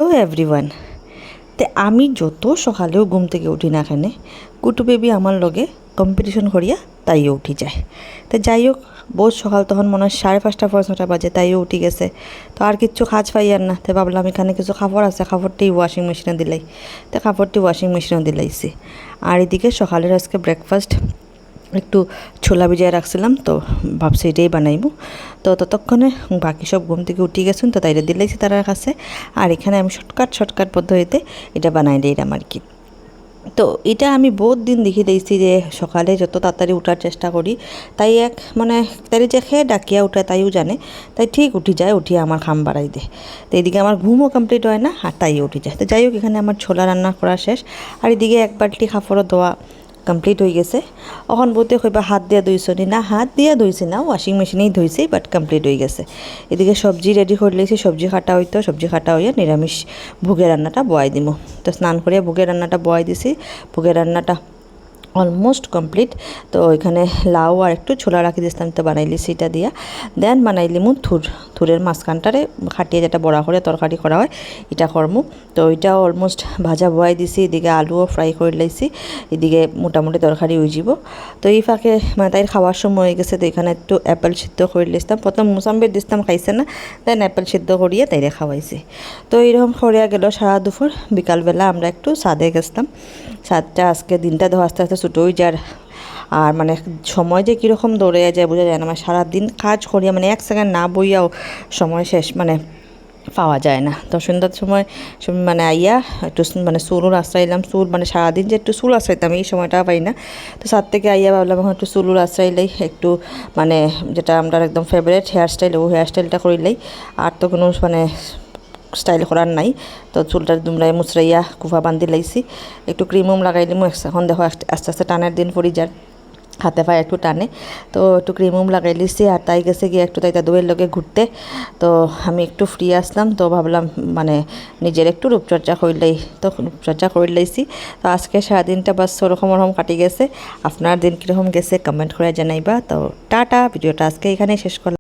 Hello everyone. তে আমি যত সকালেও ঘুম থেকে উঠি না কেনে কুটু বেবি আমার লগে কম্পিটিশন করিয়া তাইও উঠি যায়। তো যাই হোক, বহুত সকাল, তখন মনে হয় 5:30 6:30 বাজে, তাইও উঠি গেছে। তো আর কিচ্ছু কাজ পাইয়ার না, তো ভাবলাম এখানে কিছু কাপড় আছে, কাপড়টি ওয়াশিং মেশিনে দিলাই। তো কাপড়টি ওয়াশিং মেশিনে দিলাইছি। আর এদিকে সকালের আজকে ব্রেকফাস্ট একটু ছোলা ভিজায় রাখছিলাম, তো ভাবছি এটাই বানাইব। তো ততক্ষণে বাকি সব ঘুম থেকে উঠে গেছেন, তো তাইরে দিলাইছি তার কাছে। আর এখানে আমি শর্টকাট পদ্ধতিতে এটা বানাই দিলাম আর কি। তো এটা আমি বহুত দিন দেখি দিয়েছি যে সকালে যত তাড়াতাড়ি উঠার চেষ্টা করি, তাই এক মানে তাই যে খেয়ে ডাকিয়া উঠে তাইও জানে, তাই ঠিক উঠি যায়, উঠিয়ে আমার খাম বাড়াই দেয়। তো এদিকে আমার ঘুমও কমপ্লিট হয় না, আর তাই উঠে যায়। তো যাই হোক, এখানে আমার ছোলা রান্না করা শেষ। আর এদিকে এক বালতি কাপড়ও ধোয়া কমপ্লিট হয়ে গেছে। এখন বলতে কইবা হাত দিয়ে ধুইছ নি? না, হাত দিয়ে ধুইছি না, ওয়াশিং মেশিনেই ধুইছি, বাট কমপ্লিট হয়ে গেছে। এদিকে সবজি রেডি করে লেছি, সবজি কাটা হইতো, সবজি কাটা হইয়া নিরামিষ ভোগের রান্নাটা বয়াই দিব। তো স্নান করিয়া ভোগের রান্নাটা বয়াই দিছি। ভোগের রান্নাটা অলমোস্ট কমপ্লিট। তো এখানে লাউ আর একটু ছোলা রাখি দিয়েছিলাম, তো বানাইলি সেটা দিয়া। দেন বানাইলি থুরের মাঝখানটারে খাটিয়ে যেটা বড়া করে তরকারি করা হয়, এটা করমু। তো ওইটাও অলমোস্ট ভাজা বয়াই দিছি। এদিকে আলুও ফ্রাই করে লাইছি, এদিকে মোটামুটি তরকারি হয়ে যাব। তো এই ফাঁকে মানে তাই খাওয়ার সময় হয়ে গেছে, তো এখানে একটু অ্যাপেল সিদ্ধ করে লিখতাম। প্রথম মুসাম্বির দিতাম, খাইছে না, দেন অ্যাপেল সিদ্ধ করিয়ে তাইরে খাওয়াইছি। তো এইরকম করিয়া গেল সারা দুপুর। বিকালবেলা আমরা একটু ছাদে গেছিলাম। ছাদটা আজকে দিনটা দেখো আস্তে আস্তে ছোটো হয়ে যার। আর মানে সময় যে কীরকম দৌড়ে যায় বোঝা যায় না। মানে সারাদিন কাজ করিয়া মানে এক সেকেন্ড না বইয়াও সময় শেষ মানে পাওয়া যায় না। তো সন্ধ্যার সময় মানে আইয়া একটু মানে চুলও আশ্রাইলাম। চুল মানে সারাদিন যে একটু চুল আশ্রাইতাম, এই সময়টা পাই না। তো ছাদ থেকে আইয়া ভাবলাম এখন একটু চুলও আশ্রাইলেই, একটু মানে যেটা আমরা একদম ফেভারিট হেয়ারস্টাইল, ও হেয়ারস্টাইলটা করিলেই। আর তো কোনো মানে স্টাইল করার নাই। তো চুলটা দুমরাই মুচড়াইয়া কুফা বান্ধি লাইছি, একটু ক্রিমও লাগাই দিমু। এখন দেখো আস্তে আস্তে টানের দিন পড়ি যার, হাতে পায়ে একটু টানে। তো একটু ক্রিমও লাগাই লিছি। আর তাই গেছে গিয়ে একটু তাই দুয়ের লগে ঘুরতে। তো আমি একটু ফ্রি আসলাম, তো ভাবলাম মানে নিজের একটু রূপচর্চা করলেই, তো রূপচর্চা করে লাইছি। তো আজকে সারাদিনটা বাস ওরকম কাটি গেছে। আপনার দিন কীরকম গেছে কমেন্ট করে জানাইবা। তো টাটা, ভিডিওটা আজকে এখানেই শেষ করলাম।